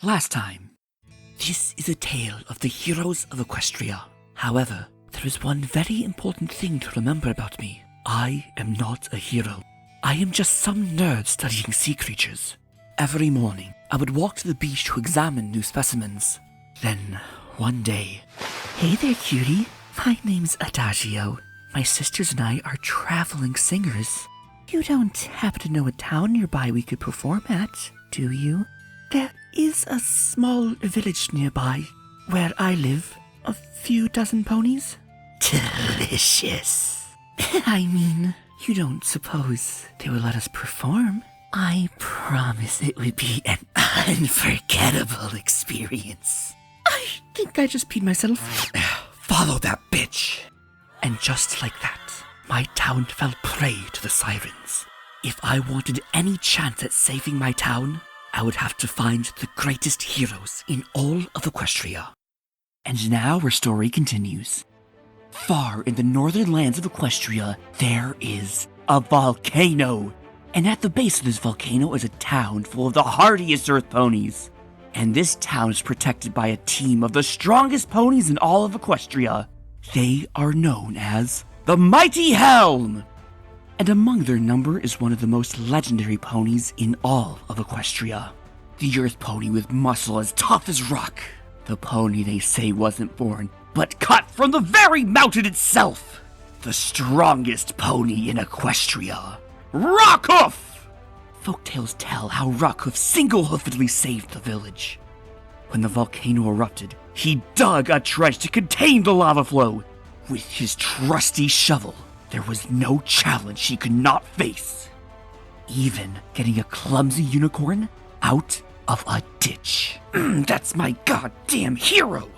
Last time. This is a tale of the heroes of Equestria. However, there is one very important thing to remember about me. I am not a hero. I am just some nerd studying sea creatures. Every morning, I would walk to the beach to examine new specimens. Then, one day... Hey there, cutie. My name's Adagio. My sisters and I are traveling singers. You don't happen to know a town nearby we could perform at, do you? There is a small village nearby, where I live. A few dozen ponies. Delicious. I mean, you don't suppose they will let us perform? I promise it would be an unforgettable experience. I think I just peed myself. Follow that bitch. And just like that, my town fell prey to the sirens. If I wanted any chance at saving my town, I would have to find the greatest heroes in all of Equestria. And now our story continues. Far in the northern lands of Equestria, there is a volcano. And at the base of this volcano is a town full of the hardiest earth ponies. And this town is protected by a team of the strongest ponies in all of Equestria. They are known as the Mighty Helm. And among their number is one of the most legendary ponies in all of Equestria. The earth pony with muscle as tough as rock. The pony they say wasn't born, but cut from the very mountain itself. The strongest pony in Equestria. Rockhoof! Folktales tell how Rockhoof single-hoofedly saved the village. When the volcano erupted, he dug a trench to contain the lava flow. With his trusty shovel, there was no challenge he could not face. Even getting a clumsy unicorn out of a ditch. That's my goddamn hero!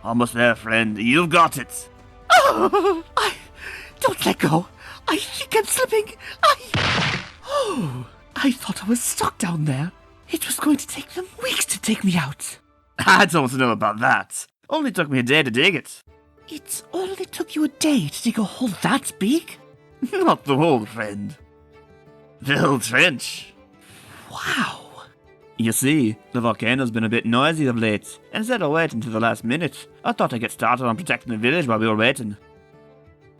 Almost there, friend. You've got it. Oh, don't let go. I think I'm slipping. I thought I was stuck down there. It was going to take them weeks to take me out. I don't know about that. Only took me a day to dig it. It only took you a day to dig a hole that big? Not the hole, friend. The whole trench. Wow. You see, the volcano's been a bit noisy of late, and instead of waiting until the last minute, I thought I'd get started on protecting the village while we were waiting.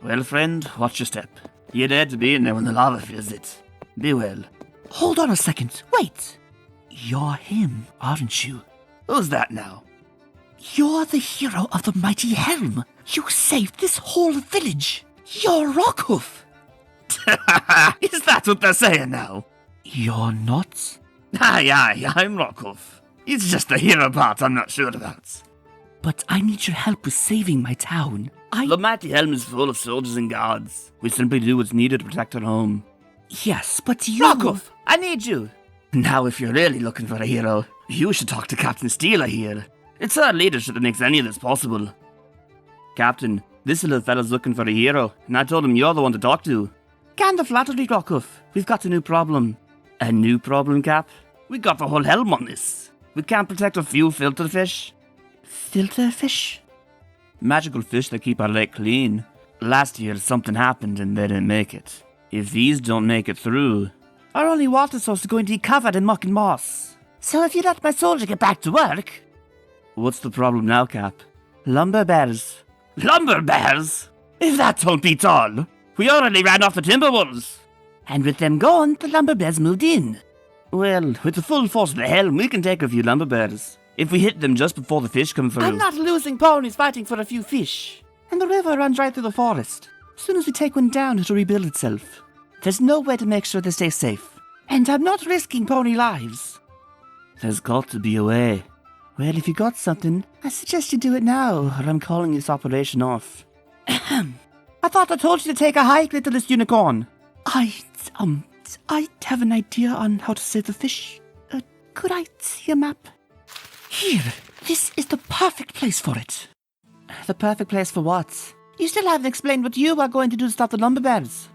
Well, friend, watch your step. You dared to be in there when the lava fills it. Be well. Hold on a second. Wait. You're him, aren't you? Who's that now? You're the hero of the Mighty Helm. You saved this whole village. You're Rockhoof. Is that what they're saying now? You're not? Aye, I'm Rockhoof. It's just the hero part I'm not sure about. But I need your help with saving my town. The Mighty Helm is full of soldiers and guards. We simply do what's needed to protect our home. Yes, but you... Rockhoof, I need you. Now, if you're really looking for a hero, you should talk to Captain Steeler here. It's our leadership that makes any of this possible. Captain, this little fella's looking for a hero, and I told him you're the one to talk to. Can the flattery, Rockhoof. We've got a new problem. A new problem, Cap? We got the whole helm on this. We can't protect a few filter fish. Filter fish? Magical fish that keep our lake clean. Last year, something happened and they didn't make it. If these don't make it through, our only water source is going to be covered in muck and moss. So if you let my soldier get back to work... What's the problem now, Cap? Lumber bears. Lumber bears? If that don't beat all, we already ran off the timber wolves. And with them gone, the lumber bears moved in. Well, with the full force of the helm, we can take a few lumber bears. If we hit them just before the fish come through. I'm not losing ponies fighting for a few fish. And the river runs right through the forest. As soon as we take one down, it'll rebuild itself. There's no way to make sure they stay safe. And I'm not risking pony lives. There's got to be a way. Well, if you got something, I suggest you do it now, or I'm calling this operation off. I thought I told you to take a hike, littlest unicorn. I have an idea on how to save the fish. Could I see a map? Here, this is the perfect place for it. The perfect place for what? You still haven't explained what you are going to do to stop the lumber bears.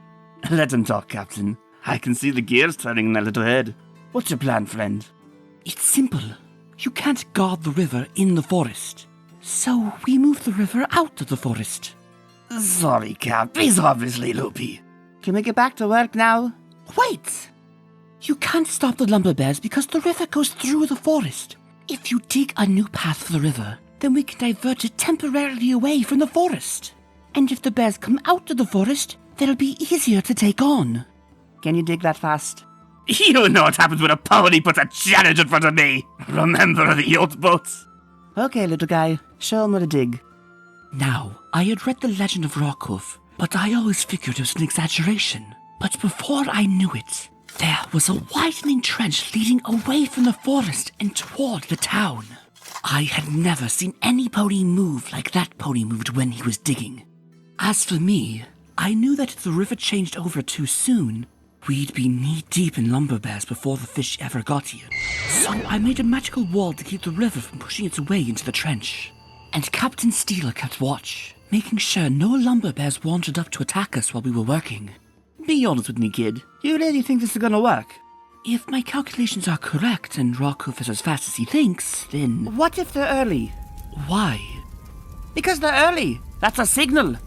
Let him talk, Captain. I can see the gears turning in that little head. What's your plan, friend? It's simple. You can't guard the river in the forest. So we move the river out of the forest. Sorry, Cap. He's obviously loopy. Can we get back to work now? Wait! You can't stop the lumber bears because the river goes through the forest. If you dig a new path for the river, then we can divert it temporarily away from the forest. And if the bears come out of the forest, they'll be easier to take on. Can you dig that fast? You know what happens when a pony puts a challenge in front of me. Remember the old boats? Okay, little guy. Show him how to dig. Now, I had read the legend of Rockhoof, but I always figured it was an exaggeration. But before I knew it, there was a widening trench leading away from the forest and toward the town. I had never seen any pony move like that pony moved when he was digging. As for me, I knew that if the river changed over too soon, we'd be knee-deep in lumber bears before the fish ever got here. So I made a magical wall to keep the river from pushing its way into the trench. And Captain Steeler kept watch, making sure no lumber bears wandered up to attack us while we were working. Be honest with me, kid. Do you really think this is gonna work? If my calculations are correct and Rockhoof is as fast as he thinks, then... What if they're early? Why? Because they're early. That's a signal.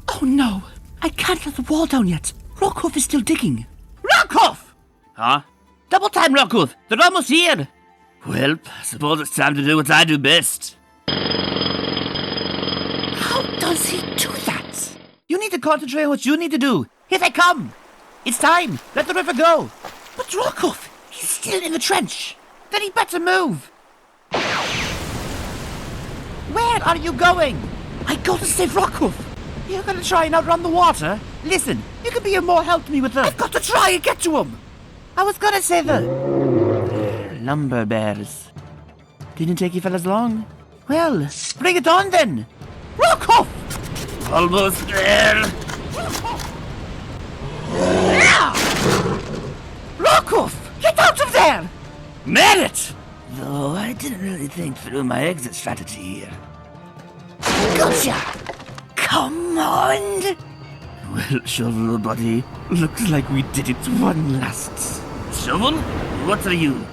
Oh no! I can't let the wall down yet. Rockhoof is still digging. Rockhoof! Huh? Double time, Rockhoof! They're almost here! Well, I suppose it's time to do what I do best. How does he do that? You need to concentrate on what you need to do. Here they come! It's time! Let the river go! But Rockhoof, he's still in the trench! Then he better move! Where are you going? I got to save Rockhoof! You're gonna try and outrun the water? Listen, you can be of more help to me with the... I've got to try and get to him! I was gonna say the... lumber bears. Didn't take you fellas long. Well, bring it on then! Rockhoof! Almost there! Rockhoof! Get out of there! Made it! Though I didn't really think through my exit strategy here. Gotcha! Come on! Well, Shovel, buddy, looks like we did it one last. Shovel? What are you?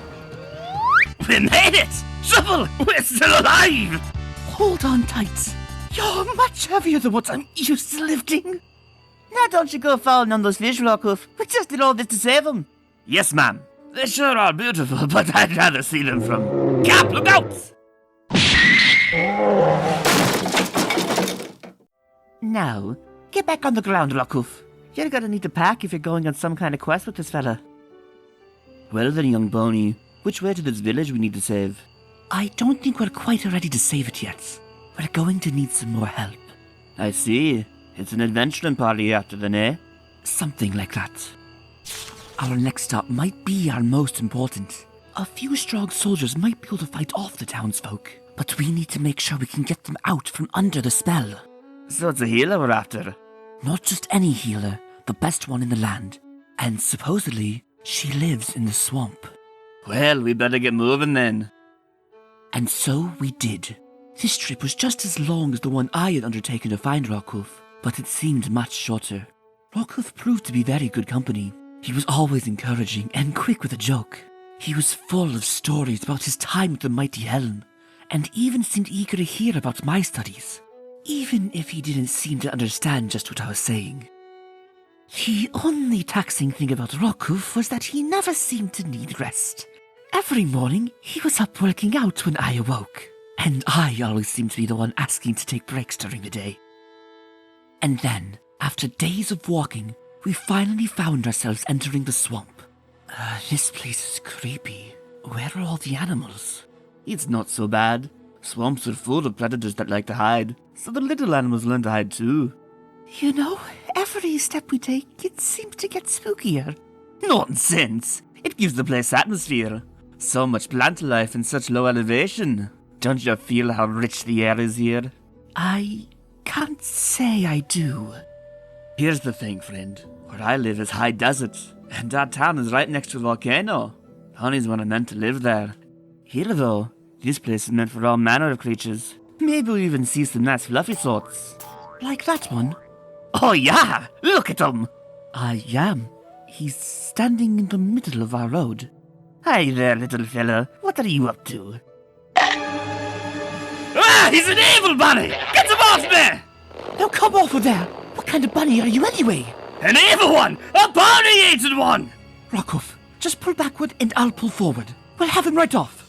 We made it! Shovel, we're still alive! Hold on tight. You're much heavier than what I'm used to lifting. Now don't you go falling on those fish, Rockhoof. We just did all this to save them. Yes, ma'am. They sure are beautiful, but I'd rather see them from... Cap, look out! Now, get back on the ground, Rockhoof. You're gonna need to pack if you're going on some kind of quest with this fella. Well then, young pony, which way to this village we need to save? I don't think we're quite ready to save it yet. We're going to need some more help. I see. It's an adventuring party after then, eh? Something like that. Our next stop might be our most important. A few strong soldiers might be able to fight off the townsfolk, but we need to make sure we can get them out from under the spell. So it's a healer we're after? Not just any healer, the best one in the land. And supposedly, she lives in the swamp. Well, we better get moving then. And so we did. This trip was just as long as the one I had undertaken to find Rockhoof, but it seemed much shorter. Rockhoof proved to be very good company. He was always encouraging and quick with a joke. He was full of stories about his time with the mighty helm, and even seemed eager to hear about my studies, even if he didn't seem to understand just what I was saying. The only taxing thing about Rockhoof was that he never seemed to need rest. Every morning, he was up working out when I awoke, and I always seemed to be the one asking to take breaks during the day. And then, after days of walking, we finally found ourselves entering the swamp. This place is creepy. Where are all the animals? It's not so bad. Swamps are full of predators that like to hide, so the little animals learn to hide too. You know, every step we take, it seems to get spookier. Nonsense! It gives the place atmosphere. So much plant life in such low elevation. Don't you feel how rich the air is here? I can't say I do. Here's the thing, friend. Where I live is high desert, and our town is right next to a volcano. Ponies weren't meant to live there. Here, though, this place is meant for all manner of creatures. Maybe we'll even see some nice fluffy sorts. Like that one? Oh yeah! Look at him! I am. He's standing in the middle of our road. Hi there, little fella. What are you up to? Ah! He's an evil bunny! Get him off me! Now come over there! What kind of bunny are you anyway? An evil one! A bunny-eating one! Rockhoof, just pull backward and I'll pull forward. We'll have him right off.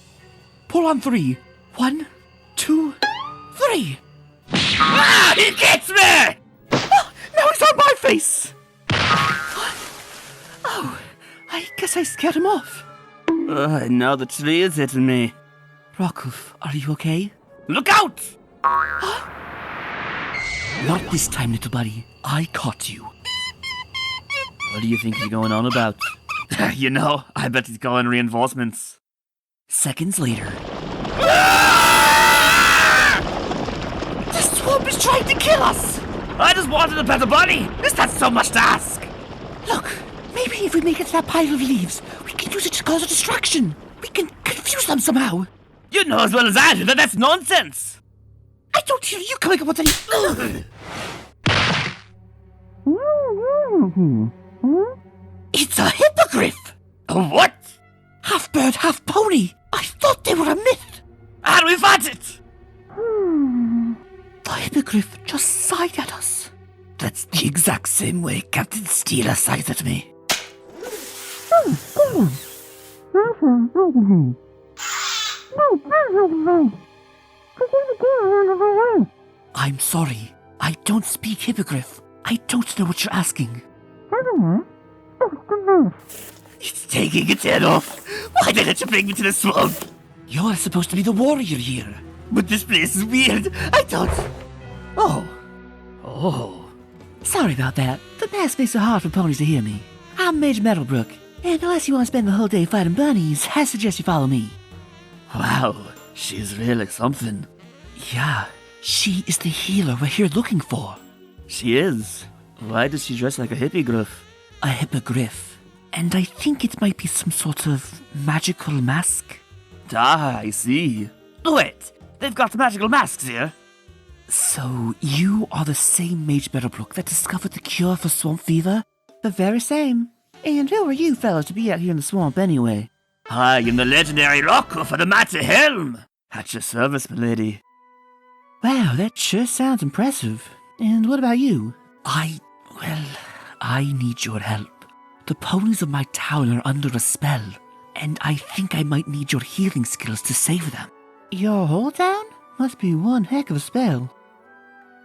Pull on 3. 1, 2, 3. Ah! He gets me! Oh, now he's on my face! Oh, I guess I scared him off. Now the tree is hitting me. Rockhoof, are you okay? Look out! Not this time, little buddy. I caught you. What do you think he's going on about? You know, I bet he's calling reinforcements. Seconds later. The swamp is trying to kill us! I just wanted a better bunny! Is that so much to ask? Look, maybe if we make it to that pile of leaves, we can use it to cause a distraction. We can confuse them somehow. You know as well as I do that that's nonsense. I don't hear you coming up with any... It's a hippogriff! A what? Half bird, half pony. I thought they were a myth. How do we fight it? The hippogriff just sighed at us. That's the exact same way Captain Steeler sighed at me. I'm sorry. I don't speak hippogriff. I don't know what you're asking. It's taking its head off. Why didn't you bring me to the swamp? You're supposed to be the warrior here. But this place is weird. I don't... Oh. Sorry about that. The mask makes it hard for ponies to hear me. I'm Mage Meadowbrook, and unless you want to spend the whole day fighting bunnies, I suggest you follow me. Wow, she's really something. Yeah, she is the healer we're here looking for. She is. Why does she dress like a hippogriff? A hippogriff. And I think it might be some sort of magical mask. Ah, I see. Wait, they've got magical masks here. So, you are the same Mage Meadowbrook that discovered the cure for swamp fever? The very same. And who are you fellas to be out here in the swamp anyway? I am the legendary Rockhoof of the Mighty Helm. At your service, milady. Wow, that sure sounds impressive. And what about you? I need your help. The ponies of my town are under a spell, and I think I might need your healing skills to save them. Your whole town? Must be one heck of a spell.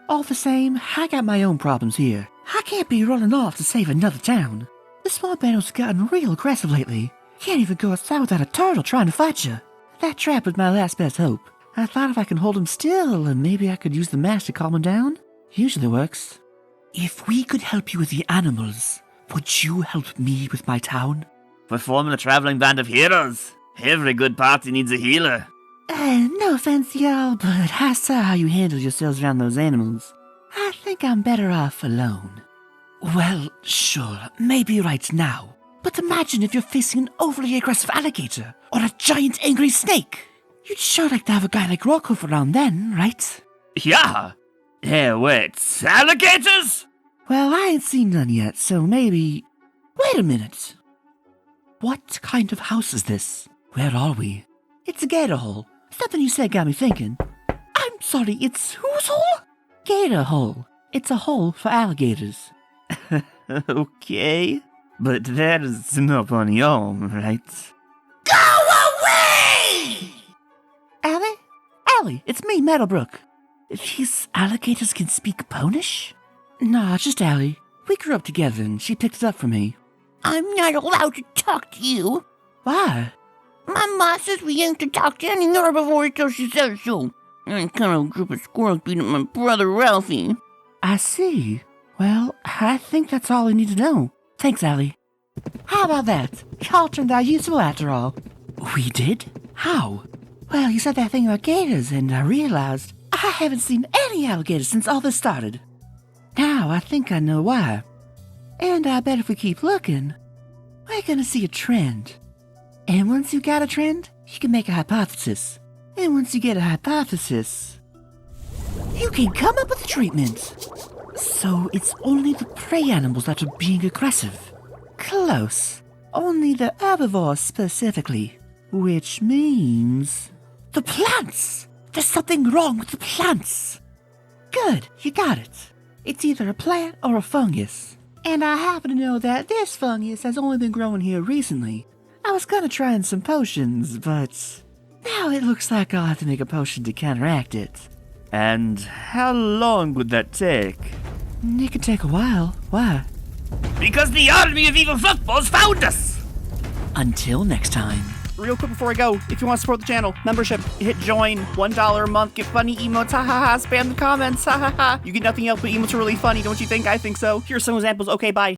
All the same, I got my own problems here. I can't be running off to save another town. The swamp animal's gotten real aggressive lately. Can't even go outside without a turtle trying to fight you. That trap was my last best hope. I thought if I can hold him still, and maybe I could use the mask to calm him down. Usually works. If we could help you with the animals, would you help me with my town? We're forming a traveling band of heroes. Every good party needs a healer. No offense, y'all, but I saw how you handle yourselves around those animals. I think I'm better off alone. Well, sure, maybe right now. But imagine if you're facing an overly aggressive alligator or a giant angry snake. You'd sure like to have a guy like Rockhoof around then, right? Yeah. Hey, wait, alligators? Well, I ain't seen none yet, so maybe... Wait a minute. What kind of house is this? Where are we? It's a gator hole. Something you said got me thinking. I'm sorry, it's whose hole? Gator hole. It's a hole for alligators. Okay. But that is not on your own, right? Go away! Allie, it's me, Meadowbrook. These alligators can speak Ponish? Nah, just Allie. We grew up together and she picked it up for me. I'm not allowed to talk to you. Why? My mom says we ain't to talk to any herbivore until she says so. I'm kind of a group of squirrels beating my brother Ralphie. I see. Well, I think that's all I need to know. Thanks, Allie. How about that? Y'all turned out useful after all. We did? How? Well, you said that thing about gators, and I realized I haven't seen any alligators since all this started. Now I think I know why. And I bet if we keep looking, we're gonna see a trend. And once you got a trend, you can make a hypothesis. And once you get a hypothesis, you can come up with a treatment. So it's only the prey animals that are being aggressive. Close. Only the herbivores specifically. Which means... the plants! There's something wrong with the plants! Good, you got it. It's either a plant or a fungus. And I happen to know that this fungus has only been growing here recently. I was gonna try in some potions, but... Now it looks like I'll have to make a potion to counteract it. And how long would that take? It could take a while. Why? Because the army of evil fuckballs found us! Until next time. Real quick before I go, if you want to support the channel, membership, hit join, $1 a month, get funny emotes, ha ha ha, spam the comments, ha ha ha. You get nothing else but emotes are really funny, don't you think? I think so. Here's some examples, okay, bye.